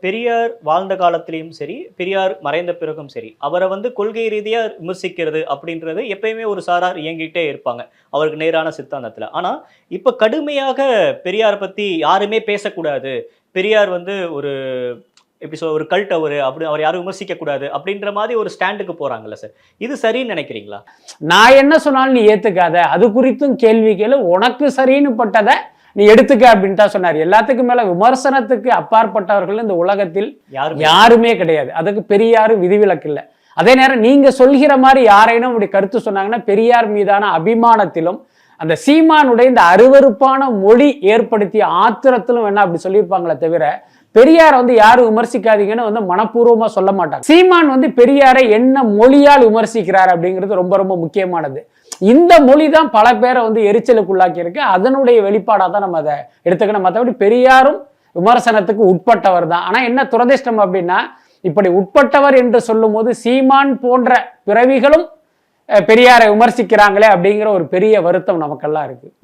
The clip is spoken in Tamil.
பெரியார் வாழ்ந்த காலத்திலயும் சரி, பெரியார் மறைந்த பிறகும் சரி, அவரை வந்து கொள்கை ரீதியா விமர்சிக்கிறது அப்படின்றது எப்பயுமே ஒரு சாரார் இயங்கிட்டே இருப்பாங்க. அவருக்கு நேரான சித்தாந்தத்துல. ஆனா, இப்ப கடுமையாக பெரியார பத்தி யாருமே பேசக்கூடாது. பெரியார் வந்து ஒரு எப்படி ஒரு கல்ட் அவரு. அப்படி அவர் யாரும் விமர்சிக்க கூடாது. அப்படின்ற மாதிரி ஒரு ஸ்டாண்டுக்கு போறாங்கல்ல சார். இது சரின்னு நினைக்கிறீங்களா? நான் என்ன சொன்னாலும் நீ ஏத்துக்காத. அது குறித்தும் கேள்வி கேளு. உனக்கு சரின்னு பட்டதை நீ எடுத்துக்க அப்படின்னு தான் சொன்னார். எல்லாத்துக்கும் மேல விமர்சனத்துக்கு அப்பாற்பட்டவர்கள் இந்த உலகத்தில் யாருமே கிடையாது. அதுக்கு பெரியாரும் விதிவிலக்கு இல்லை. அதே நேரம் நீங்க சொல்கிற மாதிரி யாரேனும் அப்படி கருத்து சொன்னாங்கன்னா பெரியார் மீதான அபிமானத்திலும் அந்த சீமானுடைய இந்த அருவருப்பான மொழி ஏற்படுத்திய ஆத்திரத்திலும் வேணா அப்படி சொல்லியிருப்பாங்களே தவிர பெரியாரை வந்து யாரும் விமர்சிக்காதீங்கன்னு வந்து மனப்பூர்வமா சொல்ல மாட்டாங்க. சீமான் வந்து பெரியாரை என்ன மொழியால் விமர்சிக்கிறார் அப்படிங்கிறது ரொம்ப ரொம்ப முக்கியமானது. இந்த மொழி தான் பல பேரை வந்து எரிச்சலுக்குள்ளாக்கி இருக்கு. அதனுடைய வெளிப்பாடாக தான் நம்ம அதை எடுத்துக்கணும். மற்றபடி பெரியாரும் விமர்சனத்துக்கு உட்பட்டவர் தான். ஆனா என்ன துரதிர்ஷ்டம் அப்படின்னா, இப்படி உட்பட்டவர் என்று சொல்லும் போது சீமான் போன்ற பிறவிகளும் பெரியாரை விமர்சிக்கிறாங்களே அப்படிங்கிற ஒரு பெரிய வருத்தம் நமக்கெல்லாம் இருக்கு.